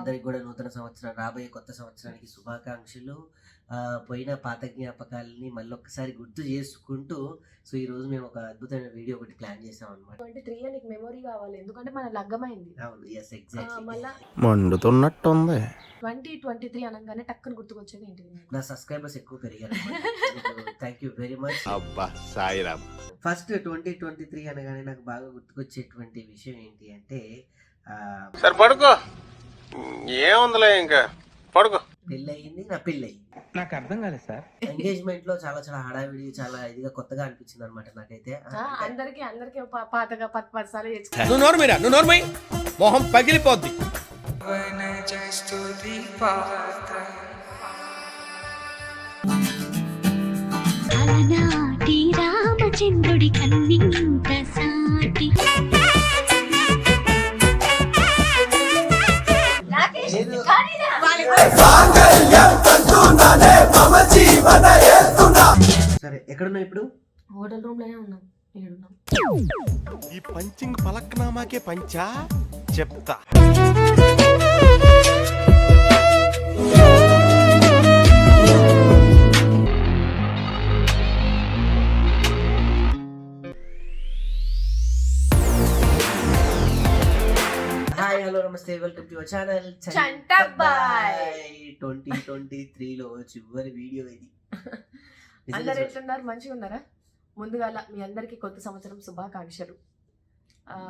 అందరికి కూడా నూతన సంవత్సరం రాబోయే కొత్త సంవత్సరానికి శుభాకాంక్షలు. పోయిన పాత జ్ఞాపకాలని మళ్ళొక్కసారి గుర్తు చేసుకుంటూ సో ఈ రోజు మేము ఒక అద్భుతమైన వీడియో ఒకటి ప్లాన్ చేసాం అనమాట. 23 నీకు మెమొరీ కావాలి ఎందుకంటే మన లగ్గమైంది. అవును, ఎస్ ఎగ్జాక్ట్లీ. మళ్ళా మండుతున్నట్టుంది. 2023 అనగానే టక్కున గుర్తుకొచ్చేది ఏంటిది? నా సబ్స్క్రైబర్స్ ఎక్కువ పెరిగారు. Thank you very much. అబ్బా సాయిరామ్. ఫస్ట్ 2023 అనగానే నాకు బాగా గుర్తుకొచ్చేటువంటి విషయం ఏంటి అంటే సరే పడుకో, ఏముందిలే ఇంకా పడుకో. పెళ్ళి అయింది, నా పెళ్ళి అయింది. నాకు అర్థం కాలేదు సార్. ఎంగేజ్మెంట్ లో చాలా చాలా హడావిడి, చాలా ఇదిగా కొత్తగా అనిపించింది అనమాట నాకైతే. అందరికి పాతగా 10 సార్లు నువ్వు నోర్మీరా, నువ్వు నోర్మై, మొహం పగిలిపోద్ది. అలనాటి రామచంద్రుడి కన్నింత సాటి సరే, ఎక్కడున్నావు ఇప్పుడు? హోటల్ రూమ్ లోనే ఉన్నాం. ఈ పంచింగ్ పలక్నామాకే పంచా చెప్తా. హాయ్, హలో, నమస్తే, welcome to your channel Chantabbai. 2023లో చివరి వీడియో ఇది. అందరు ఎట్లున్నారు? మంచిగా ఉన్నారా? ముందుగా మీ అందరికి కొత్త సంవత్సరం శుభాకాంక్షలు.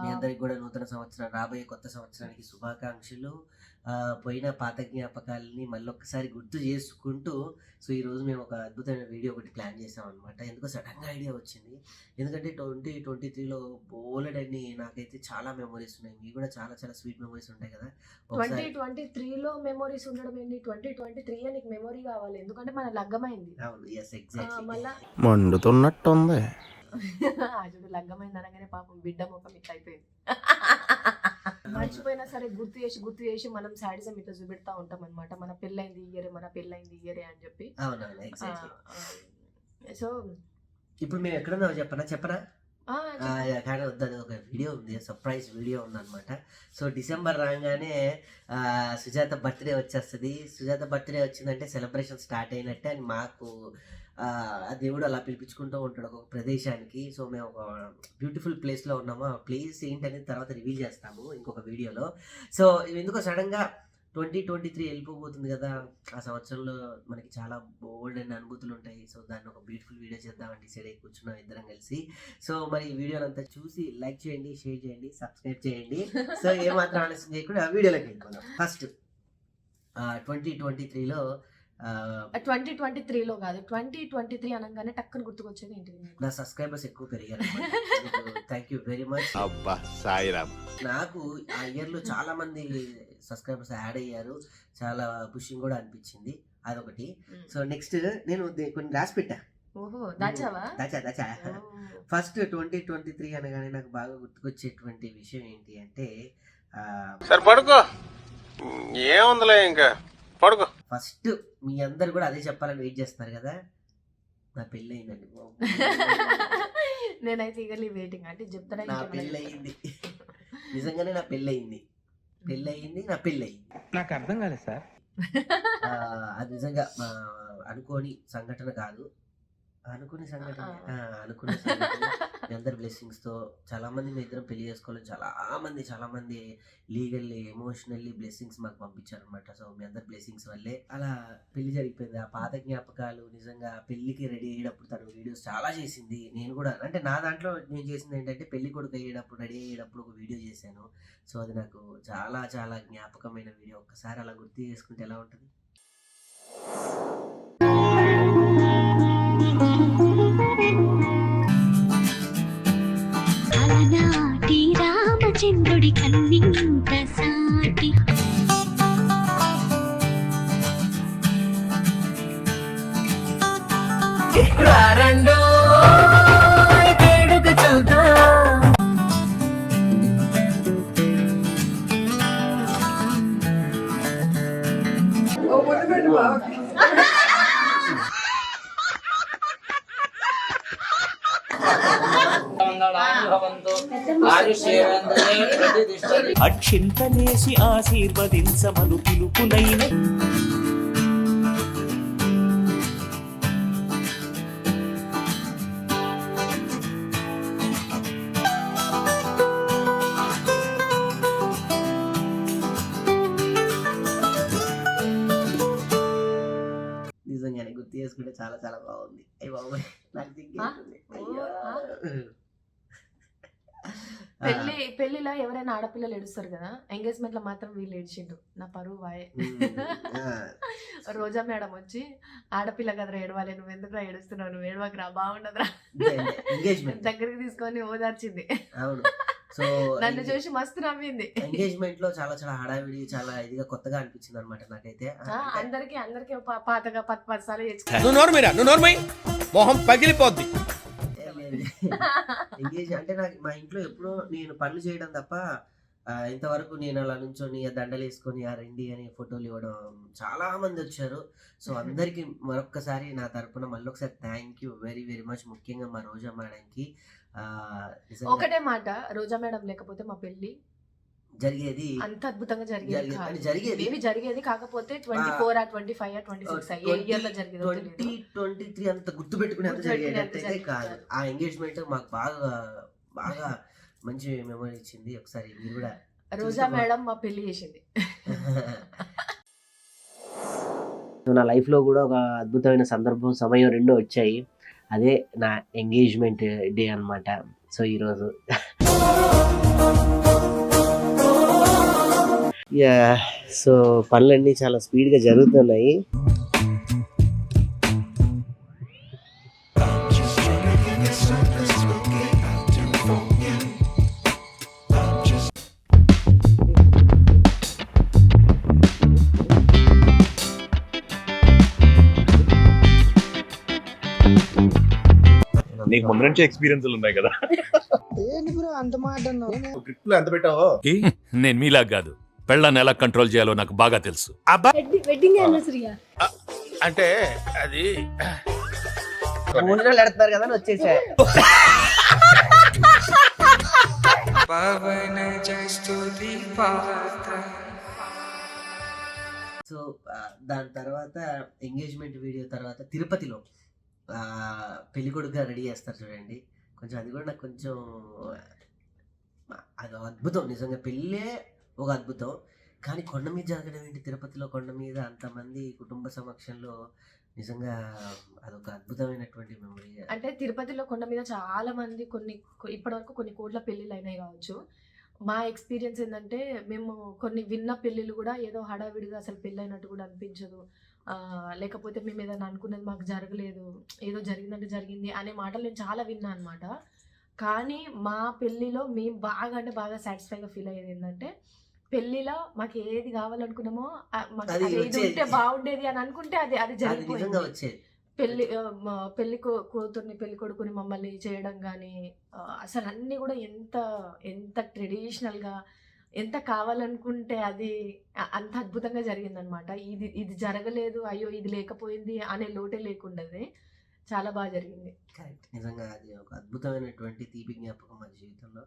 మీ అందరికి కూడా నూతన సంవత్సరం రాబోయే కొత్త సంవత్సరానికి శుభాకాంక్షలు. పోయిన పాత జ్ఞాపకాలని మళ్ళొక్కసారి గుర్తు చేసుకుంటూ సో ఈ రోజు మేము ఒక అద్భుతమైన వీడియో ఒకటి ప్లాన్ చేసాం అనమాట. ఎందుకో సడన్గా ఐడియా వచ్చింది. ఎందుకంటే 2023లో బోలెడన్ని నాకైతే చాలా మెమరీస్ ఉన్నాయి. మీకు కూడా చాలా చాలా స్వీట్ మెమరీస్ ఉంటాయి కదా. 2023లో మెమరీస్ ఉండడం ఏంటి? 2023 నీకు మెమరీ కావాలి ఎందుకంటే మన లగ్గమైంది. అవును, ఎస్ ఎగ్జాక్ట్లీ. మళ్ళా మండుతున్నట్టుంది. చూడు, లగ్గమైంది అనగానే పాపం బిడ్డ ముఖం ఇట్లా అయిపోయింది. మర్చిపోయినా సరే గుర్తు చేసి మనం సాడిజం ఇట్లా చూపెడతా ఉంటాం అనమాట. మన పెళ్ళైంది ఇయరే, మన పెళ్ళైంది ఇయరే అని చెప్పి. అవునవును, ఎగ్జాక్ట్లీ. సో ఇప్పుడు మేము ఎక్కడున్నావు చెప్పరా? కానీ వద్దని ఒక వీడియో ఉంది, సర్ప్రైజ్ వీడియో ఉందన్నమాట. సో డిసెంబర్ రాగానే సుజాత బర్త్డే వచ్చేస్తుంది. సుజాత బర్త్డే వచ్చిందంటే సెలబ్రేషన్ స్టార్ట్ అయినట్టే అని మాకు ఆ దేవుడు అలా పిలిపించుకుంటూ ఉంటాడు ఒక ప్రదేశానికి. సో మేము ఒక బ్యూటిఫుల్ ప్లేస్లో ఉన్నాము. ఆ ప్లేస్ ఏంటనేది తర్వాత రివీల్ చేస్తాము ఇంకొక వీడియోలో. సో ఎందుకో సడన్గా 2023 వెళ్ళిపోబోతుంది కదా. ఆ సంవత్సరంలో మనకి చాలా బోల్డ్ అయిన అనుభూతులు ఉంటాయి. సో దాన్ని ఒక బ్యూటిఫుల్ వీడియో చేద్దామని డిసైడ్ అయ్యి కూర్చున్నాం ఇద్దరం కలిసి. సో మరి ఈ వీడియోని అంతా చూసి లైక్ చేయండి, షేర్ చేయండి, సబ్స్క్రైబ్ చేయండి. సో ఏమాత్రం ఆలస్యం చేయకుండా ఆ వీడియోలోకి వెళ్ళిపోదాం. ఫస్ట్ 2023లో 2023లో కాదు, 2023 అనగానే టక్కున గుర్తుకొచ్చేది ఏంటిది? నా సబ్స్క్రైబర్స్ ఎక్కువ పెరిగారు. Thank you very much. అబ్బా సాయిరామ్. నాకు ఆ ఇయర్ లో చాలా మంది సబ్స్క్రైబర్స్ యాడ్ అయ్యారు. చాలా పుషింగ్ కూడా అనిపించింది, అదొకటి. సో నెక్స్ట్ నేను కొన్ని రాసి పెట్టా. ఓహో, దాచావా? దాచా. ఫస్ట్ 2023 అనగానే నాకు బాగా గుర్తుకొచ్చేటువంటి విషయం ఏంటి అంటే సరే పడుకో, ఏముందిలే ఇంకా పడుకో. ఫస్ట్ మీ అందరు కూడా అదే చెప్పాలని వెయిట్ చేస్తున్నారు కదా, నా పెళ్ళి అయిందండి. నేనైతే ఈగర్లీ వెయిటింగ్. అంటే చెప్తారా? నా పెళ్ళి అయింది, నిజంగానే నా పెళ్ళి అయింది. నా పెళ్ళి అయింది. నాకు అర్థం కాలేదు సార్. అది నిజంగా అనుకోని సంఘటన కాదు, అనుకునే సంఘటన. మీ అందరి బ్లెస్సింగ్స్ తో చాలా మంది మీ ఇద్దరం పెళ్లి చేసుకోవాలని చాలా మంది లీగల్లీ ఎమోషనల్లీ బ్లెస్సింగ్స్ మాకు పంపించారు అనమాట. సో మీ అందరి బ్లెస్సింగ్స్ వల్లే అలా పెళ్లి జరిగిపోయింది. ఆ పాత జ్ఞాపకాలు నిజంగా పెళ్లికి రెడీ అయ్యేటప్పుడు తను వీడియోస్ చాలా చేసింది. నేను కూడా అంటే నా దాంట్లో నేను చేసింది ఏంటంటే పెళ్లి కొడుకు అయ్యేటప్పుడు రెడీ అయ్యేటప్పుడు ఒక వీడియో చేశాను. సో అది నాకు చాలా చాలా జ్ఞాపకమైన వీడియో. ఒక్కసారి అలా గుర్తు చేసుకుంటే ఎలా ఉంటుంది? అలనాటి రామచంద్రుడి కన్నింత సాటి భవంతు ఆయుష్యేంద్రియే ప్రతిష్టతి. అక్షింతలేసి ఆశీర్వదించమను పిలుపునైన నిజంగానే గుర్తు చేసుకుంటే చాలా చాలా బాగుంది. అయ్యి బాబోయ్ నాకు దిగ్గేస్తుంది. అయ్యో. పెళ్లిలో ఎవరైనా ఆడపిల్లలు ఏడుస్తారు కదా, ఎంగేజ్మెంట్ లో మాత్రం వీళ్ళు ఏడ్చిండు. నా పరువు వాయే. రోజా మేడం వచ్చి ఆడపిల్ల కదరా ఏడవాలి, నువ్వు ఎందుకురా ఏడుస్తున్నావు, నువ్వు ఏడవకరా బాగుండదురా ఎంగేజ్మెంట్ దగ్గరికి తీసుకొని ఓదార్చింది. అవును. సో నన్ను చూసి మస్తు నవ్వింది. ఎంగేజ్మెంట్ లో చాలా చాలా హడావిడి, చాలా ఇదిగా కొత్తగా అనిపించింది అనమాట నాకైతే. అందరికి పాతగా 10 సార్లు నువ్వు నోర్మై మొహం పగిలిపోద్ది. ఎంగేజ్ అంటే నాకు మా ఇంట్లో ఎప్పుడో నేను పనులు చేయడం తప్ప ఇంతవరకు నేను అలా నుంచొని దండలు వేసుకొని ఆ రండి అని ఫోటోలు ఇవ్వడం చాలా మంది వచ్చారు. సో అందరికి మరొక్కసారి నా తరపున మళ్ళీ ఒకసారి thank you very very much. ముఖ్యంగా మా రోజా మేడంకి. ఒకటే మాట, రోజా మేడం లేకపోతే మా పెళ్లి జరిగేది అంత అద్భుతంగా జరిగేది కాకపోతే 24 ఆ 25 ఆ 26 ఏ ఇయర్ లో జరిగేది 2023 అంత గుర్తు పెట్టుకునేంత జరిగేటట్టయితే కాదు. ఆ ఎంగేజ్మెంట్ మాకు బాగా బాగా మంచి మెమరీ ఇచ్చింది. ఒకసారి మీరు కూడా రోజా మేడం మా పెళ్లి చేసింది. నా లైఫ్లో కూడా ఒక అద్భుతమైన సందర్భం, సమయం రెండు వచ్చాయి. అదే నా ఎంగేజ్మెంట్ డే అన్నమాట. సో ఈరోజు సో పనులన్నీ చాలా స్పీడ్గా జరుగుతున్నాయి. నీకు ముందు నుంచి ఎక్స్పీరియన్స్లు ఉన్నాయి కదా. గ్రిప్ లో ఎంత పెట్టావో నేను మీలా కాదు, పెళ్ళాన్ని ఎలా కంట్రోల్ చేయాలో నాకు బాగా తెలుసు. అంటే అది భోజనాలు పెడతారు కదా అని వచ్చేసా. సో దాని తర్వాత ఎంగేజ్మెంట్ వీడియో తర్వాత తిరుపతిలో పెళ్ళికొడుకుగా రెడీ చేస్తారు చూడండి. కొంచెం అది కూడా నాకు కొంచెం అది అద్భుతం. నిజంగా పెళ్ళే ఒక అద్భుతం. కానీ కొండ మీద జరగడం ఏంటి, తిరుపతిలో కొండ మీద అంతమంది కుటుంబ సమక్షంలో, నిజంగా అదొక అద్భుతమైనటువంటి మెమరీ. అంటే తిరుపతిలో కొండ మీద చాలా మంది ఇప్పటివరకు కొన్ని కోట్ల పెళ్ళిళ్ళు అయినాయి కావచ్చు. మా ఎక్స్పీరియన్స్ ఏంటంటే మేము కొన్ని విన్న పెళ్ళిళ్ళు కూడా ఏదో హడావిడిగా అసలు పెళ్ళి అయినట్టు కూడా అనిపించదు. లేకపోతే మేము ఏదైనా అనుకున్నది మాకు జరగలేదు, ఏదో జరిగిందంటే జరిగింది అనే మాటలు నేను చాలా విన్నా అనమాట. కానీ మా పెళ్ళిలో మేము బాగా అంటే బాగా సాటిస్ఫైగా ఫీల్ అయ్యేది ఏంటంటే, పెళ్ళిలో మాకు ఏది కావాలనుకున్నామో ఇది ఉంటే బాగుండేది అని అనుకుంటే అది జరిగిపోయింది. పెళ్లి కూతుర్ని పెళ్లి కొడుకుని మమ్మల్ని చేయడం కానీ అసలు అన్నీ కూడా ఎంత ట్రెడిషనల్గా ఎంత కావాలనుకుంటే అది అంత అద్భుతంగా జరిగిందనమాట. ఇది జరగలేదు, అయ్యో ఇది లేకపోయింది అనే లోటే లేకుండానే చాలా బాగా జరిగింది. కరెక్ట్. నిజంగా అది ఒక అద్భుతమైనటువంటి తీపి జ్ఞాపకం మా జీవితంలో.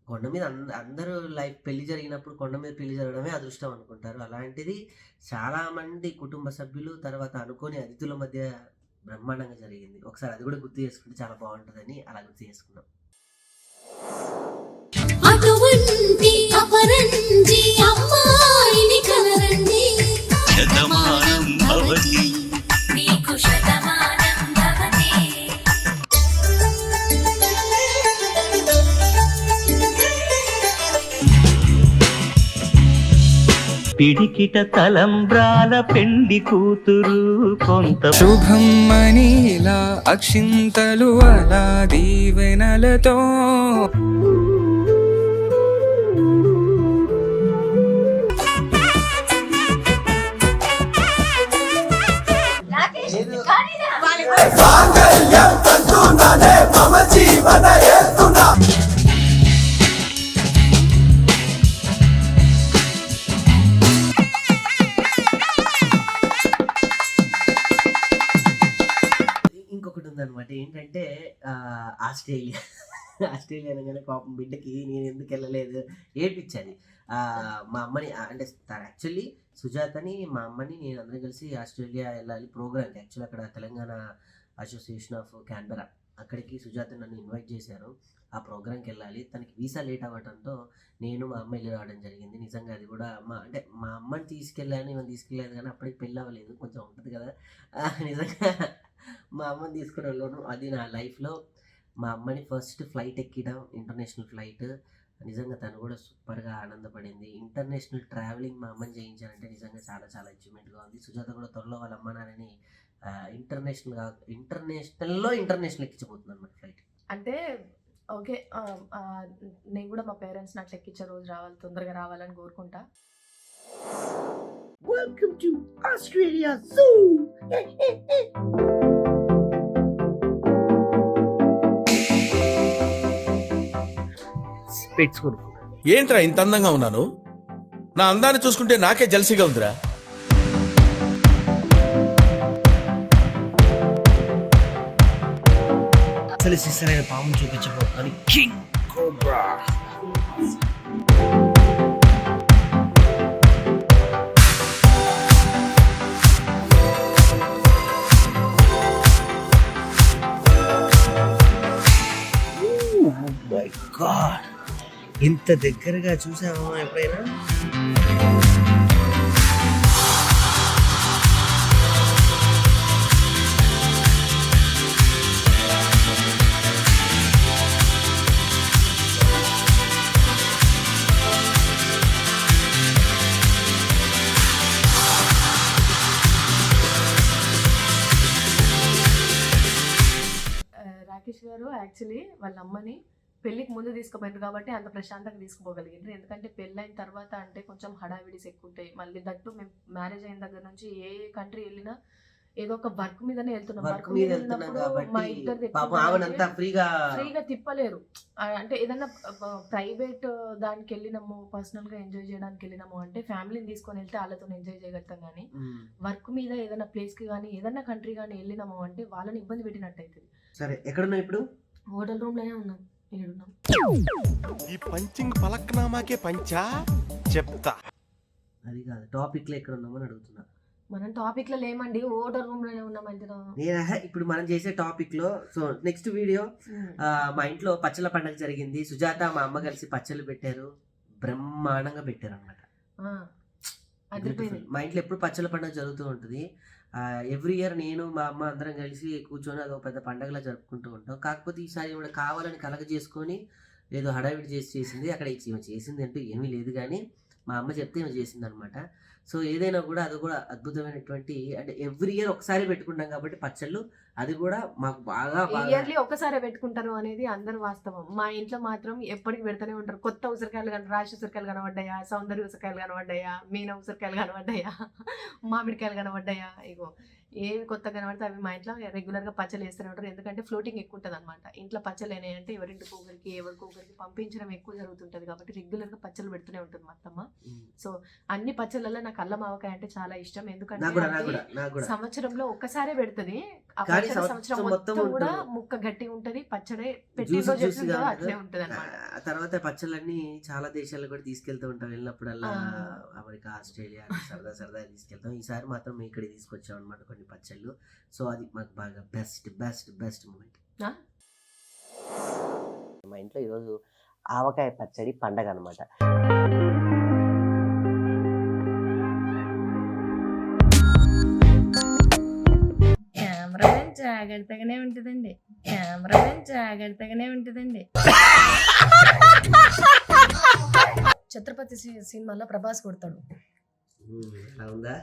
కొండ మీద అందరూ లైఫ్ పెళ్లి జరిగినప్పుడు కొండ మీద పెళ్లి జరగడమే అదృష్టం అనుకుంటారు. అలాంటిది చాలా మంది కుటుంబ సభ్యులు తర్వాత అనుకోని అతిథుల మధ్య బ్రహ్మాండంగా జరిగింది. ఒకసారి అది కూడా గుర్తు చేసుకుంటే చాలా బాగుంటుందని అలా గుర్తు చేసుకున్నాం. అటువంటి అపరంజి అమ్మాయిని కలరండి, శతమానం భవతి నీకు శతమానం భవతి. పిడికిట తలంబ్రాల పెండి కూతురు కొంత శుభం అని ఇలా అక్షింతలు అలా దీవెనలతో ఇంకొకటి ఉందన్నమాట. అనమాట. ఏంటంటే ఆస్ట్రేలియా అనగానే పాపం బిడ్డకి నేను ఎందుకు వెళ్ళలేదు ఏడ్పించాలి. మా అమ్మని అంటే యాక్చువల్లీ సుజాతని మా అమ్మని నేను అందరం కలిసి ఆస్ట్రేలియా వెళ్ళాలి ప్రోగ్రామ్కి. యాక్చువల్లీ అక్కడ తెలంగాణ అసోసియేషన్ ఆఫ్ క్యాన్బెరా అక్కడికి సుజాత నన్ను ఇన్వైట్ చేశారు. ఆ ప్రోగ్రామ్కి వెళ్ళాలి. తనకి వీసా లేట్ అవ్వడంతో నేను మా అమ్మ వెళ్ళి రావడం జరిగింది. నిజంగా అది కూడా మా అమ్మని తీసుకెళ్ళాను, ఇవన్నీ తీసుకెళ్ళాను, కానీ అప్పటికి పెళ్ళి అవ్వలేదు, కొంచెం ఉంటుంది కదా. నిజంగా మా అమ్మని తీసుకుని వెళ్ళాను. అది నా లైఫ్లో మా అమ్మని ఫస్ట్ ఫ్లైట్ ఎక్కడం, ఇంటర్నేషనల్ ఫ్లైట్. నిజంగా తను కూడా సూపర్గా ఆనందపడింది. ఇంటర్నేషనల్ ట్రావెలింగ్ మా అమ్మని చేయించానంటే నిజంగా చాలా చాలా అచీవ్మెంట్గా ఉంది. సుజాత కూడా త్వరలో వాళ్ళ అమ్మ నాన్నని ఇంటర్నేషనల్లో ఇంటర్నేషనల్ ఎక్కించబోతుంది అన్నమాట ఫ్లైట్. అంటే ఓకే, నేను కూడా మా పేరెంట్స్ని అట్లా ఎక్కించే రోజు రావాలి, తొందరగా రావాలని కోరుకుంటా. Welcome to Australia zoo. Specs కొనుక్కున్నా. ఏంట్రా ఇంత అందంగా ఉన్నాను? నా అందాన్ని చూసుకుంటే నాకే జలసిగా ఉందిరా. అసలు సిస్సరైన పాము చూపించబోతున్నాను, కింగ్ కోబ్రా. మై గాడ్, ఇంత దగ్గరగా చూసావా ఎప్పుడైనా? రాకేష్ గారు యాక్చువల్లీ వాళ్ళ అమ్మని పెళ్ళికి ముందు తీసుకుపోయింది కాబట్టి అంత ప్రశాంతంగా తీసుకుపోగలిగిండ్రు. ఎందుకంటే పెళ్ళైన తర్వాత అంటే కొంచెం హడావిడిస్ ఎక్కువ ఉంటాయి. మళ్ళీ దట్టు మేము మ్యారేజ్ అయిన దగ్గర నుంచి ఏ కంట్రీ వెళ్ళినా ఏదో ఒక వర్క్ మీదనే వెళ్తున్నాం. వర్క్ మీద వెళ్ళినప్పుడు మా ఇద్దరు ఫ్రీగా తిప్పలేరు. అంటే ఏదన్నా ప్రైవేట్ దానికి వెళ్ళినాము, పర్సనల్ గా ఎంజాయ్ చేయడానికి వెళ్ళినాము అంటే ఫ్యామిలీని తీసుకొని వెళ్తే వాళ్ళతో ఎంజాయ్ చేయగలుగుతాం. కానీ వర్క్ మీద ఏదైనా ప్లేస్ కి కానీ ఏదన్నా కంట్రీ కానీ వెళ్ళినాము అంటే వాళ్ళని ఇబ్బంది పెట్టినట్టు అవుతుంది. సరే, ఎక్కడున్నావు ఇప్పుడు? హోటల్ రూమ్ లోనే ఉన్నాం. ఈ పంచింగ్ పలక్నామాకే పంచా చెప్తా. అది కాదు, టాపిక్ లో ఎక్కడ ఉన్నామని అడుగుతున్నా. మనం టాపిక్ లో లేమండి, హోటల్ రూమ్ లోనే ఉన్నాం అంటున్నా. ఇప్పుడు మనం చేసే టాపిక్ లో సో నెక్స్ట్ వీడియో, మా ఇంట్లో పచ్చళ్ళ పండుగ జరిగింది. సుజాత మా అమ్మ కలిసి పచ్చళ్ళు పెట్టారు, బ్రహ్మాండంగా పెట్టారు అనమాట. మా ఇంట్లో ఎప్పుడు పచ్చళ్ళ పండుగ జరుగుతూ ఉంటుంది. ఎవ్రీ ఇయర్ నేను మా అమ్మ అందరం కలిసి కూర్చొని అదొక పెద్ద పండగలా జరుపుకుంటూ ఉంటాం. కాకపోతే ఈసారి ఇవిడ కావాలని కలగ చేసుకొని ఏదో హడావిడి చేసింది. అక్కడ ఈమె చేసింది అంటూ ఏమీ లేదు, కానీ మా అమ్మ చెప్తే ఈమె చేసింది అనమాట. సో ఏదైనా కూడా అది కూడా అద్భుతమైనటువంటి, అంటే ఎవ్రీ ఇయర్ ఒకసారి పెట్టుకుంటాం కాబట్టి పచ్చళ్ళు, అది కూడా మాకు బాగా ఇయర్లీ ఒక్కసారి పెట్టుకుంటారు అనేది అందరు వాస్తవం. మా ఇంట్లో మాత్రం ఎప్పటికి పెడతానే ఉంటారు. కొత్త ఉసిరికాయలు రాశి ఉసిరికాయలు కనబడ్డాయా, సౌందర్య ఉసిరికాయలు కనబడ్డాయా, మీన ఉసిరికాయలు కనబడ్డాయా, మామిడికాయలు కనబడ్డాయా, ఇగో ఏవి కొత్త కనబడితే అవి మా ఇంట్లో రెగ్యులర్గా పచ్చళ్ళు వేస్తూనే ఉంటారు. ఎందుకంటే ఫ్లోటింగ్ ఎక్కువ ఉంటుంది అనమాట. ఇంట్లో పచ్చళ్ళు అయినాయంటే ఎవరింటికి ఒకరికి పంపించడం ఎక్కువ జరుగుతుంటుంది కాబట్టి రెగ్యులర్గా పచ్చళ్ళు పెడుతూనే ఉంటుంది మా అత్తమ్మ. సో అన్ని పచ్చళ్ళలో నాకు అల్లం ఆవకాయ అంటే చాలా ఇష్టం. ఎందుకంటే సంవత్సరంలో ఒక్కసారే పెడుతుంది. సంవత్సరం మొత్తం కూడా ముక్క గట్టి ఉంటది, పచ్చడి పెట్టి అట్లే ఉంటది అనమాట. తర్వాత పచ్చళ్ళన్నీ చాలా దేశాల్లో కూడా తీసుకెళ్తూ ఉంటాం. వెళ్ళినప్పుడల్లా అమెరికా, ఆస్ట్రేలియా సరదా తీసుకెళ్తాం. ఈసారి మాత్రం మేము ఇక్కడ తీసుకొచ్చాం అనమాట కొన్ని పచ్చళ్ళు. సో అది మాకు బాగా బెస్ట్ మూమెంట్. మా ఇంట్లో ఈరోజు ఆవకాయ పచ్చడి పండగ అనమాట. జాగ్రత్తగానే ఉంటుందండి, కెమెరామెన్ జాగ్రత్తగానే ఉంటుందండి. ఛత్రపతి సినిమాలో ప్రభాస్ కొడతాడు. ఎలా ఉందా?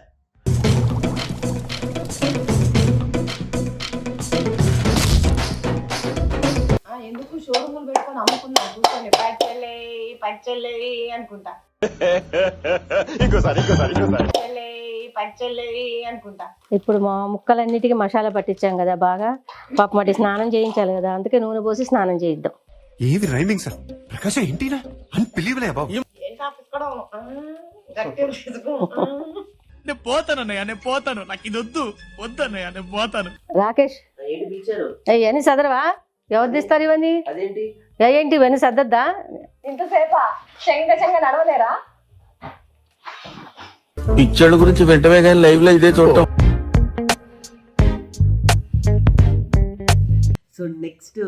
ఎందుకు షోరూములు పెట్టుకొని అమ్ముకున్నా కూర్చొని పచ్చళ్ళే అనుకుంటా, పచ్చళ్ళే అనుకుంటా. ఇప్పుడు మా ముక్కలన్నిటికీ మసాలా పట్టించాం కదా బాగా, పాప మట్టి స్నానం చేయించాలి కదా, అందుకే నూనె పోసి స్నానం చేయిద్దాం. ఏది రైమింగ్ సార్? ప్రకాశం ఏంటినా అన్బిలీవబుల్ బాబు. నేను పోతాను, నాకు ఇది వద్దన్నయ్య, నేను పోతాను. రాకేష్, ఏంటి పిలిచారు? ఇవన్నీ చదవవా? ఎవరు తీస్తారు ఇవన్నీ? అదేంటి ఏంటి ఇవన్నీ చదవద్దా? ఇంతసేపా చెంగ నడవలేరా? పిచ్చోళ్ళ గురించి వెంటనే కానీ లైవ్ లో ఇదే చూడటం. సో నెక్స్ట్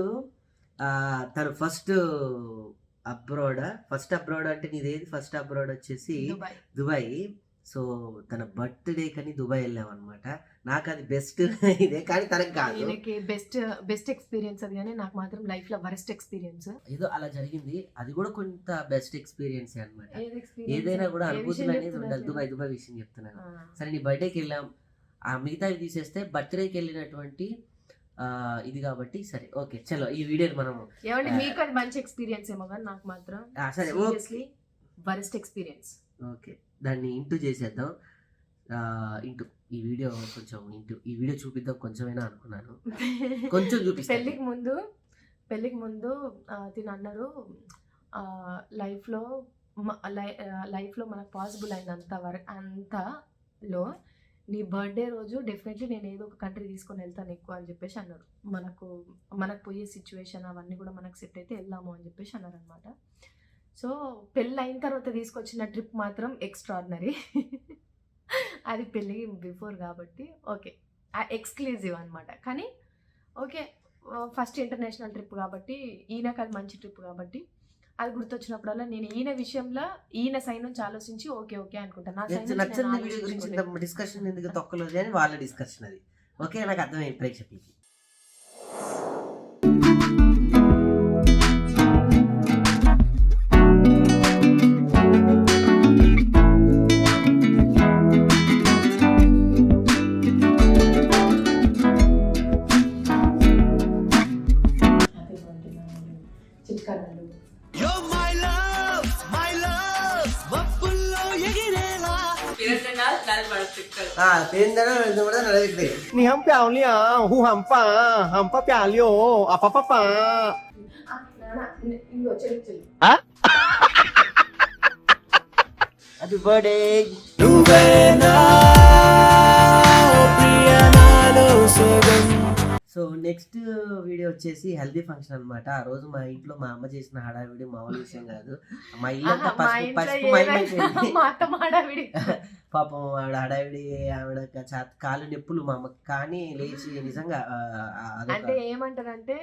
తను ఫస్ట్ అబ్రాడ్ అంటే నీదేది? ఫస్ట్ అబ్రాడ్ వచ్చేసి దుబాయ్. సో తన బర్త్డే కని దుబాయ్ వెళ్ళాం అనమాట. నాకు అది బెస్ట్ ఇదే, కానీ తనకు కాదు. బెస్ట్ ఎక్స్పీరియన్స్ అది, కానీ నాకు మాత్రం లైఫ్ లో వరస్ట్ ఎక్స్పీరియన్స్ ఏదో అలా జరిగింది. అది కూడా కొంత బెస్ట్ ఎక్స్పీరియన్స్ అనమాట. ఏదైనా కూడా అనుభూతులు అనేది ఉండాలి. దుబాయ్ విషయం చెప్తున్నాను. సరే నీ బర్త్డేకి వెళ్ళాం, ఆ మిగతావి తీసేస్తే బర్త్డేకి వెళ్ళినటువంటి ఇది కాబట్టి సరే ఓకే చలో ఈ వీడియోని మనము ఏమంటే మీకు అది మంచి ఎక్స్పీరియన్స్ ఏమో కానీ నాకు మాత్రం సరే వరస్ట్ ఎక్స్పీరియన్స్. ఓకే దాన్ని ఇంటూ చేసేద్దాం. ఇంటూ ఈ వీడియో ఈ వీడియో చూపిద్దాం కొంచెమైనా అనుకున్నాను. కొంచెం చూపిస్తాను. పెళ్ళికి ముందు తిని అన్నారు లైఫ్లో మనకు పాసిబుల్ అయినంత వరకు అంతలో నీ బర్త్డే రోజు డెఫినెట్లీ నేను ఏదో ఒక కంట్రీ తీసుకొని వెళ్తాను ఎక్కువ అని చెప్పేసి అన్నారు. మనకు పోయే సిచ్యువేషన్ అవన్నీ కూడా మనకు సెట్ అయితే వెళ్దాము అని చెప్పేసి అన్నారు అనమాట. సో పెళ్ళి అయిన తర్వాత తీసుకొచ్చిన ట్రిప్ మాత్రం ఎక్స్ట్రాడినరీ. అది పెళ్ళి బిఫోర్ కాబట్టి ఓకే ఎక్స్క్లూజివ్ అనమాట. కానీ ఓకే ఫస్ట్ ఇంటర్నేషనల్ ట్రిప్ కాబట్టి ఈయనకు అది మంచి ట్రిప్ కాబట్టి అది గుర్తొచ్చినప్పుడల్లా నేను ఈయన విషయంలో ఈయన సైన్ నుంచి ఆలోచించి ఓకే అనుకుంటాను. డిస్కషన్ ఎందుకు తొక్కలేదు అని వాళ్ళ డిస్కషన్ అది. ఓకే నాకు అర్థమైంది ప్రేక్షకులకి. Ni ham piao liya, hu ham pa piao liyo, apa pa. Happy birthday. So next video వచ్చేసి హెల్దీ ఫంక్షన్ అనమాట. ఆ రోజు మా ఇంట్లో మా అమ్మ చేసిన హడావిడి మామూలు విషయం కాదు. మా ఇల్లు పాపం ఆవిడ హడావిడి, ఆవిడ కాలు నొప్పులు మా అమ్మకి, కానీ లేచి నిజంగా అంటే ఏమంటారంటే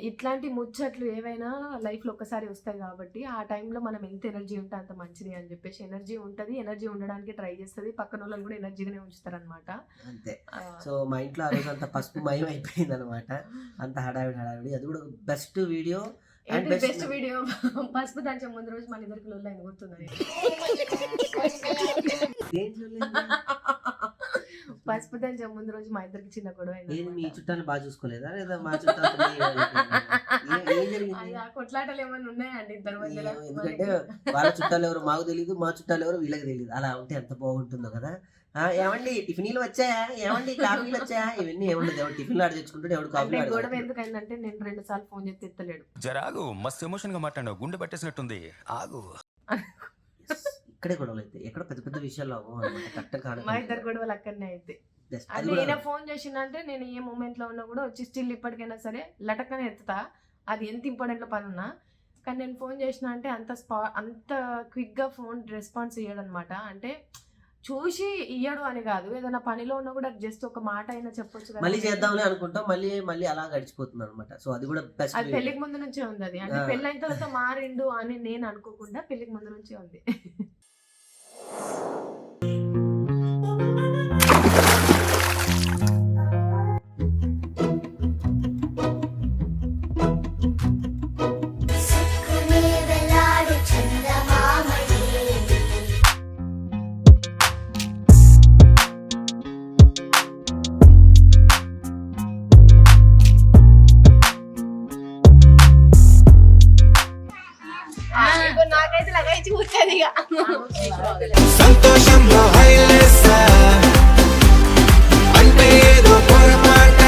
ఇట్లాంటి ముచ్చట్లు ఏవైనా లైఫ్ లో ఒక్కసారి వస్తాయి కాబట్టి ఆ టైంలో మనం ఎంత ఎనర్జీ ఉంటే అంత మంచిది అని చెప్పేసి ఎనర్జీ ఉండడానికి ట్రై చేస్తుంది. పక్కన వాళ్ళని కూడా ఎనర్జీగానే ఉంచుతారు అనమాట. అంతే. సో మా ఇంట్లో ఆ రోజు అంత పసుపు మయం అయిపోయింది అనమాట. అంత హడావిడి. అది కూడా బెస్ట్ వీడియో. బెస్ట్ వీడియో పసుపు దంచే ముందు రోజు మన ఇద్దరికి లొల్లి అయింది గుర్తుంది. పసుపు దంచే ముందు రోజు మా ఇద్దరికి చిన్న గొడవ అయింది. మీ చుట్టాలు బాగా చూసుకోలేదా లేదా మా చుట్టాలు? కొట్లాటలు ఏమైనా ఉన్నాయండి ఇద్దరు మధ్యలో? ఎందుకంటే వాళ్ళ చుట్టాలు ఎవరు మాకు తెలియదు, మా చుట్టాలు ఎవరు వీళ్ళకి తెలియదు. అలా ఉంటే ఎంత బాగుంటుందో కదా. ఏమండి టిఫిన్లు వచ్చాయా, ఏమండి కాఫీలు వచ్చాయా, ఇవన్నీ ఏముండదు. ఎవరు టిఫిన్ ఆర్డర్ తెచ్చుకుంటే ఎవరు కాఫీ. గొడవ ఎందుకైందంటే నేను 2 సార్లు ఫోన్ చేస్తే ఎత్తలేడు. జరాగు మస్తు ఎమోషన్ గా మాట్లాడావు, గుండె పట్టేసినట్టుంది, ఆగు. ఇక్కడే గొడవలు అయితే ఎక్కడ పెద్ద పెద్ద విషయాలు అవ్వవు అనమాట. మా ఇద్దరు గొడవలు అక్కడనే అయితే. అంటే ఈయన ఫోన్ చేసిందంటే నేను ఏ మూమెంట్ లో ఉన్నా కూడా వచ్చి స్టిల్ ఇప్పటికైనా సరే లటకనే ఎత్తుతా, అది ఎంత ఇంపార్టెంట్ లో పని ఉన్నా. కానీ నేను ఫోన్ చేసిన అంటే అంత క్విక్ గా ఫోన్ రెస్పాన్స్ ఇయ్యడు అనమాట. అంటే చూసి ఇయ్యడు అని కాదు, ఏదైనా పనిలో ఉన్నా కూడా జస్ట్ ఒక మాట అయినా చెప్పొచ్చు కదా. మళ్ళీ చేద్దామని అనుకుంటాం, మళ్ళీ అలా గడిచిపోతుంది అనమాట. సో అది కూడా బెస్ట్. అది పెళ్లికి ముందు నుంచే ఉంది. అది అంటే పెళ్లి అయిన తర్వాత మారిండు అని నేను అనుకోకుండా పెళ్లికి ముందు నుంచే ఉంది. నాకైతే లగాయించి కూర్చోదు ఇక. సంతోషంలో హైలెస్ అంటే ఏదో పొరపాట.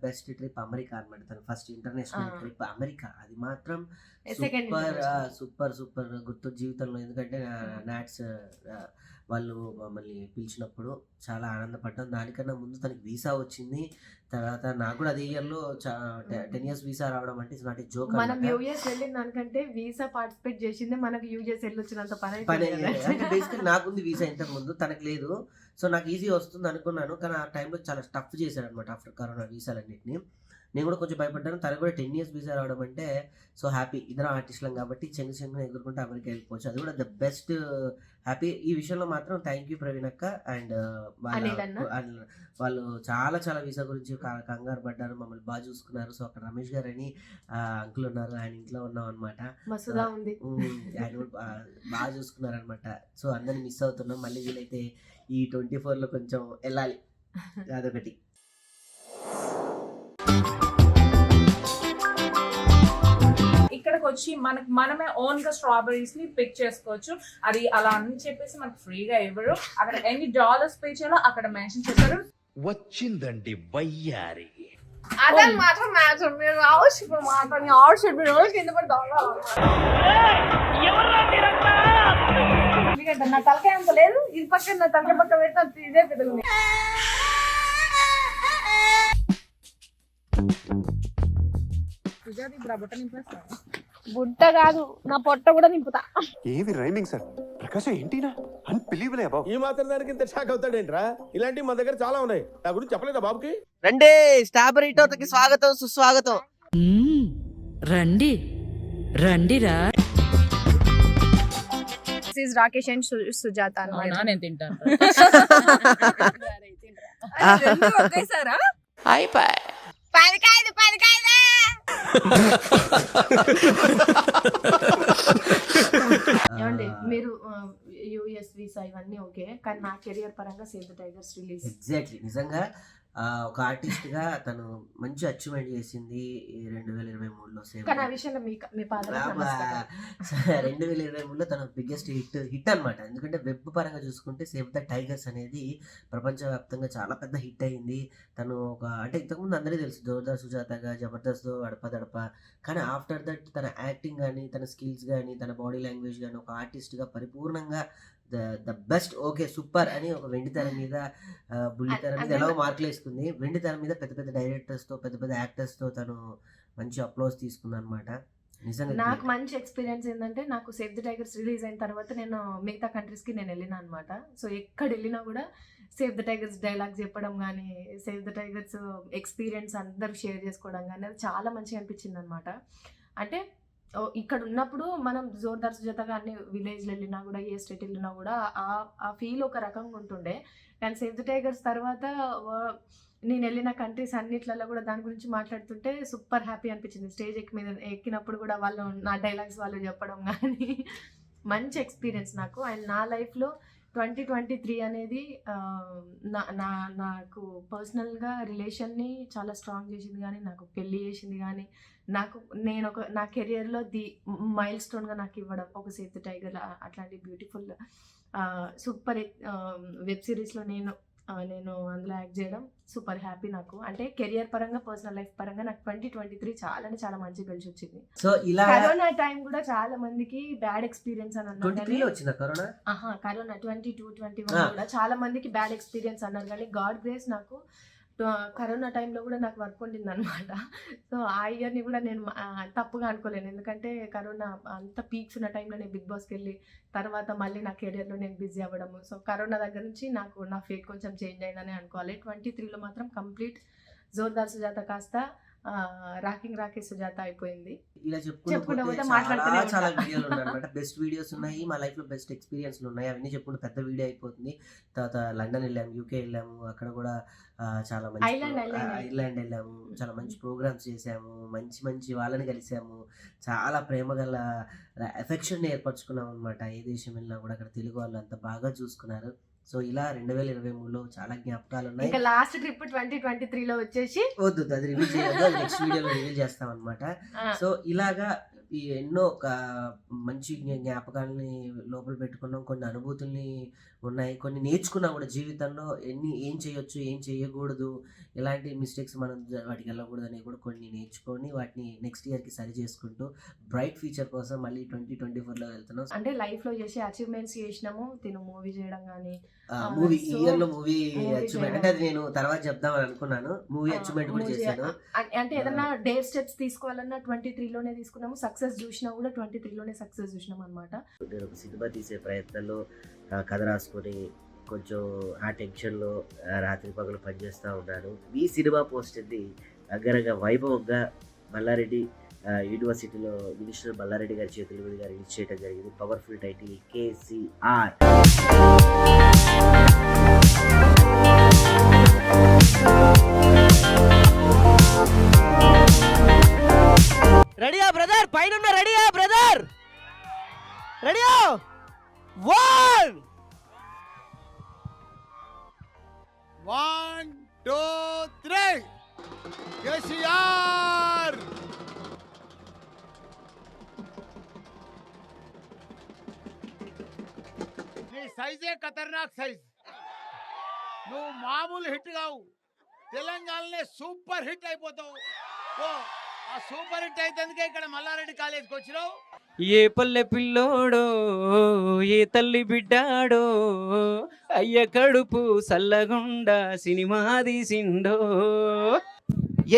బెస్ట్ ట్రిప్ అమెరికా అనమాట. తన ఫస్ట్ ఇంటర్నేషనల్ ట్రిప్ అమెరికా. అది మాత్రం Second సూపర్ గుర్తు జీవితంలో. ఎందుకంటే నాట్స్ వాళ్ళు మమ్మల్ని పిలిచినప్పుడు చాలా ఆనందపడ్డాం. దానికన్నా ముందు తనకి వీసా వచ్చింది. తర్వాత నాకు కూడా అదే ఇయర్లో 10 years వీసా రావడం అంటే ఇట్స్ నాట్ ఏ జోక్. మనం యూఎస్ వెళ్ళిన దానికంటే వీసా పార్టిసిపేట్ చేసిందే మనకు యూఎస్ వెళ్ళొచ్చినంత పని పని అయిపోయింది కదా. అంటే బేసికలీ నాకుంది వీసా ఇంతకు ముందు, తనకు లేదు. సో నాకు ఈజీ వస్తుంది అనుకున్నాను, కానీ ఆ టైంలో చాలా టఫ్ చేశాడు అనమాట ఆఫ్టర్ కరోనా వీసాలన్నింటినీ. నేను కూడా కొంచెం భయపడ్డాను. తనకు కూడా 10 years వీసా రావడం అంటే సో హ్యాపీ. ఇద్దరం ఆర్టిస్టులం కాబట్టి చెంగు ఎగురుకుంటే అమెరికా వెళ్ళిపోవచ్చు. అది కూడా ద బెస్ట్ హ్యాపీ. ఈ విషయంలో మాత్రం థ్యాంక్ యూ ప్రవీణ్ అక్క అండ్ అనిల్ అన్న. వాళ్ళు చాలా వీసా గురించి కంగారు పడ్డారు, మమ్మల్ని బాగా చూసుకున్నారు. సో అక్కడ రమేష్ గారు అని అంకుల్ ఉన్నారు, ఆయన ఇంట్లో ఉన్నాం అనమాట. మస్తుగా ఉంది. ఆయన కూడా బాగా చూసుకున్నారు అనమాట. సో అందరిని మిస్ అవుతున్నాం. మళ్ళీ వీలైతే ఈ 24లో కొంచెం వెళ్ళాలి, అదొకటి. ఇక్కడికి వచ్చి మనమే ఓన్ గా స్ట్రాబెరీస్ ని పిక్ చేసుకోవచ్చు. అది అలా అని చెప్పేసి మనకు ఫ్రీగా ఇవ్వరు. అక్కడ ఎన్ని డాలర్స్ పే చేయాలో అక్కడ మెన్షన్ చేస్తారు. వచ్చిందండి వయ్యారి. అదని మాత్రం మ్యాటర్. మీరు రావచ్చు ఇప్పుడు మాత్రం ఆవుట్ మీరు రోజు కింద పడి ఎందుకంటే నా తలకాయ అంత లేదు, ఇది పక్కన నా తలకాయ పక్క పెడితే ఇదే పెద్దగా. బుట్ట కాదు, నా పొట్ట కూడా నింపుతా. ఏవి రైమింగ్ సార్? ప్రకాశం ఏంటినా అన్బిలీవబుల్ అబౌ. ఈ మాత్రం దానికి ఇంత షాక్ అవుతాడేంట్రా? ఇలాంటివి మా దగ్గర చాలా ఉన్నాయి. నా గురించి చెప్పలేదా బాబుకి? రండి, స్ట్రాబెర్రీ తోటకి స్వాగతం సుస్వాగతం. రండి రండిరా. రాకేష్ అండ్ సుజాత అన్నమాట. నేను తింటాను. ఒకేసారా? అయిపోయి ఏమండి మీరు యుఎస్ వీసా ఇవన్నీ ఓకే, కానీ నా కెరియర్ పరంగా save the tigers release. Exactly, నిజంగా ఒక ఆర్టిస్ట్ గా తను మంచి అచీవ్మెంట్ చేసింది 2023లో. కానీ ఆ విషయంలో మీ పాదాలకు నమస్కారం. 2023లో తన బిగ్గెస్ట్ హిట్ అనమాట. ఎందుకంటే వెబ్ పరంగా చూసుకుంటే సేవ్ ద టైగర్స్ అనేది ప్రపంచవ్యాప్తంగా చాలా పెద్ద హిట్ అయింది. తను అంటే ఇంతకుముందు అందరికీ తెలుసు జోర్దార్ సుజాతగా, జబర్దస్త్ అడపదడప. కానీ ఆఫ్టర్ దట్ తన యాక్టింగ్ కానీ, తన స్కిల్స్ కానీ, తన బాడీ లాంగ్వేజ్ కానీ ఒక ఆర్టిస్ట్గా పరిపూర్ణంగా ద బెస్ట్ ఓకే సూపర్ అని ఒక వెండి తెర మీద బుల్లి తెర మీద ఎలా మార్కులు వేసుకుంది. వెండి తెర మీద పెద్ద పెద్ద డైరెక్టర్స్తో, పెద్ద పెద్ద యాక్టర్స్తో తను మంచి అప్లోస్ తీసుకుంది అనమాట. నిజంగా నాకు మంచి ఎక్స్పీరియన్స్ ఏంటంటే, నాకు సేవ్ ద టైగర్స్ రిలీజ్ అయిన తర్వాత నేను మిగతా కంట్రీస్కి నేను వెళ్ళినా అనమాట. సో ఎక్కడ వెళ్ళినా కూడా సేవ్ ద టైగర్స్ డైలాగ్స్ చెప్పడం కానీ, సేవ్ ద టైగర్స్ ఎక్స్పీరియన్స్ అందరూ షేర్ చేసుకోవడం కానీ అది చాలా మంచిగా అనిపించింది అనమాట. అంటే ఇక్కడ ఉన్నప్పుడు మనం జోర్దార్ సుజాతగా అన్ని విలేజ్లు వెళ్ళినా కూడా, ఏ స్టేట్ వెళ్ళినా కూడా ఆ ఫీల్ ఒక రకంగా ఉంటుండే. కానీ సేవ్ ద టైగర్స్ తర్వాత నేను వెళ్ళిన కంట్రీస్ అన్నిట్లలో కూడా దాని గురించి మాట్లాడుతుంటే సూపర్ హ్యాపీ అనిపించింది. స్టేజ్ ఎక్కినప్పుడు కూడా వాళ్ళు నా డైలాగ్స్ వాళ్ళు చెప్పడం కానీ మంచి ఎక్స్పీరియన్స్ నాకు. అండ్ నా లైఫ్లో 2023 అనేది నాకు పర్సనల్గా రిలేషన్ని చాలా స్ట్రాంగ్ చేసింది కానీ, నాకు పెళ్ళి చేసింది కానీ, నా కెరియర్లో మైల్ స్టోన్గా నాకు ఇవ్వడం ఒక సేవ్ ద టైగర్ అట్లాంటి బ్యూటిఫుల్ సూపర్ వెబ్ సిరీస్లో నేను అందులో యాక్ట్ చేయడం సూపర్ హ్యాపీ నాకు. అంటే కెరియర్ పరంగా, పర్సనల్ లైఫ్ పరంగా నాకు 2023 చాలా మంచి కలిసి వచ్చింది. సో ఇలా కరోనా టైం కూడా చాలా మందికి బ్యాడ్ ఎక్స్పీరియన్స్ అని అన్నారు. కరోనా 22, 21 కూడా చాలా మందికి బ్యాడ్ ఎక్స్పీరియన్స్ అన్నారు. కానీ గాడ్ గ్రేస్ నాకు కరోనా టైంలో కూడా నాకు వర్క్ ఉండింది అనమాట. సో ఆ ఇయర్ని కూడా నేను తప్పుగా అనుకోలేను. ఎందుకంటే కరోనా అంత పీక్స్ ఉన్న టైంలో నేను బిగ్ బాస్కి వెళ్ళి తర్వాత మళ్ళీ నా కెరియర్లో నేను బిజీ అవ్వడము. సో కరోనా దగ్గర నుంచి నా ఫేట్ కొంచెం చేంజ్ అయిందని అనుకోవాలి. 23లో మాత్రం కంప్లీట్ జోర్దార్ సుజాత కాస్త రాకేష్ సుజాత అయిపోయింది. ఇలా చెప్పుకుంటే చాలా వీడియోలు ఉన్నాయి అనమాట. బెస్ట్ వీడియోస్ ఉన్నాయి, మా లైఫ్ లో బెస్ట్ ఎక్స్పీరియన్స్లు ఉన్నాయి. అవన్నీ చెప్పుకుంటే పెద్ద వీడియో అయిపోతుంది. తర్వాత లండన్ వెళ్ళాము, యూకే వెళ్ళాము, అక్కడ కూడా చాలా మంచి ఐర్లాండ్ వెళ్ళాము, చాలా మంచి ప్రోగ్రామ్స్ చేసాము, మంచి వాళ్ళని కలిసాము, చాలా ప్రేమ గల ఎఫెక్షన్ ఏర్పరచుకున్నాం అనమాట. ఏ దేశం వెళ్ళినా కూడా అక్కడ తెలుగు వాళ్ళు అంత బాగా చూసుకున్నారు. సో ఇలా 2023లో చాలా జ్ఞాపకాలు ఉన్నాయి. ఇంకా లాస్ట్ ట్రిప్ 2023లో వచ్చేసి వద్దు, అది రివీల్ చేయొద్దు, నెక్స్ట్ వీడియోలో రివీల్ చేస్తాం అనమాట. సో ఇలాగా ఈ ఎన్నో మంచి జ్ఞాపకాలని లోపల పెట్టుకున్నాం, కొన్ని అనుభూతుల్ని ఉన్నాయి, కొన్ని నేర్చుకున్నాం కూడా జీవితంలో. ఏం చేయొచ్చు, ఏం చేయకూడదు, ఎలాంటి మిస్టేక్స్ మనం వాటికి వెళ్ళకూడదు అని కూడా కొన్ని నేర్చుకొని వాటిని నెక్స్ట్ ఇయర్కి సరి చేసుకుంటూ బ్రైట్ ఫ్యూచర్ కోసం మళ్ళీ 2024లో వెళ్తున్నాం. అంటే లైఫ్లో చేసే అచీవ్మెంట్స్ చేసినాము, తిను మూవీ చేయడం కానీ మూవీ ఈ so, ఇయర్లో మూవీ అచీవ్మెంట్ చేయడం. అంటే అది నేను తర్వాత చెప్దామని అనుకున్నాను. మూవీ అచీవ్మెంట్ కూడా చేశాను. అంటే ఏదైనా డేర్ స్టెప్స్ తీసుకోవాలన్నా 23లోనే తీసుకున్నాము, సక్సెస్ చూసినా కూడా 23లోనే సక్సెస్ చూసినాం అనమాట. నేను ఒక సినిమా తీసే ప్రయత్నంలో కథ రాసుకొని కొంచెం ఆ టెన్షన్లో రాత్రి పగలు పనిచేస్తూ ఉన్నాను. ఈ సినిమా పోస్ట్ ఇది అంగరంగ వైభవంగా మల్లారెడ్డి యూనివర్సిటీలో మినిస్టర్ మల్లారెడ్డి గారి చేతుల మీదుగా రిలీజ్ చేయడం జరిగింది. Powerful title KCR. రెడీయా బ్రదర్? పైన రెడీయా బ్రదర్? రెడీయా? 1 1 2 3 KCR. నీ సైజే ఖతర్నాక్ సైజ్. నువ్వు మామూలు హిట్ కావు, తెలంగాణలో సూపర్ హిట్ అయిపోతావు. ఆ సూపర్ హిట్ అయితేందుకే ఇక్కడ మల్లారెడ్డి కాలేజీకి వచ్చినావు. ఏ పల్లె పిల్లోడో ఏ తల్లి బిడ్డాడో అయ్య కడుపు సల్లగుండా సినిమా తీసిండో.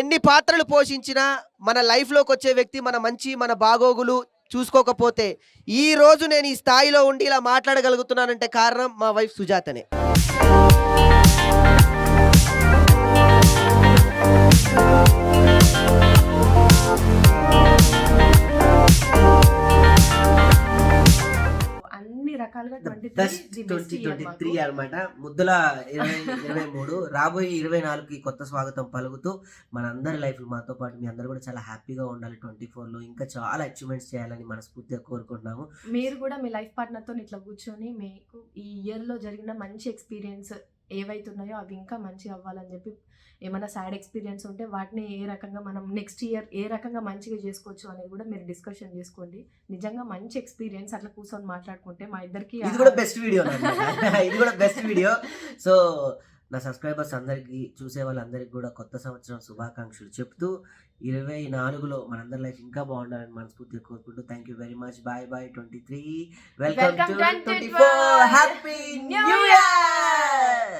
ఎన్ని పాత్రలు పోషించినా మన లైఫ్లోకి వచ్చే వ్యక్తి మన మంచి మన బాగోగులు చూసుకోకపోతే ఈ రోజు నేను ఈ స్థాయిలో ఉండి ఇలా మాట్లాడగలుగుతున్నానంటే కారణం మా వైఫ్ సుజాతనే. అన్ని రకాలుగా బెస్ట్ 2023 అనమాట. ముద్దుల 2023 రాబోయే 24కి కొత్త స్వాగతం పలుకుతూ మనందరి లైఫ్ మాతో పాటు మీ అందరూ కూడా చాలా హ్యాపీగా ఉండాలి. 24లో ఇంకా చాలా అచీవ్మెంట్స్ చేయాలని మనస్ఫూర్తిగా కోరుకుంటున్నాము. మీరు కూడా మీ లైఫ్ పార్ట్నర్తో ఇట్లా కూర్చొని మీకు ఈ ఇయర్లో జరిగిన మంచి ఎక్స్పీరియన్స్ ఏవైతున్నాయో అవి ఇంకా మంచిగా అవ్వాలని చెప్పి, ఏమైనా సాడ్ ఎక్స్పీరియన్స్ ఉంటే వాటిని ఏ రకంగా మనం నెక్స్ట్ ఇయర్ ఏ రకంగా మంచిగా చేసుకోవచ్చు అనేది కూడా మీరు డిస్కషన్ చేసుకోండి. నిజంగా మంచి ఎక్స్పీరియన్స్ అట్లా కూర్చొని మాట్లాడుకుంటే మా ఇద్దరికి ఇది కూడా బెస్ట్ వీడియో ఇది కూడా బెస్ట్ వీడియో. సో నా సబ్స్క్రైబర్స్ అందరికీ, చూసే వాళ్ళందరికీ కూడా కొత్త సంవత్సరం శుభాకాంక్షలు చెప్తూ 24లో మనందరి లైఫ్ ఇంకా బాగుండాలని మనస్ఫూర్తిగా కోరుకుంటూ thank you very much. Bye bye 23. Welcome to 24. Happy new year.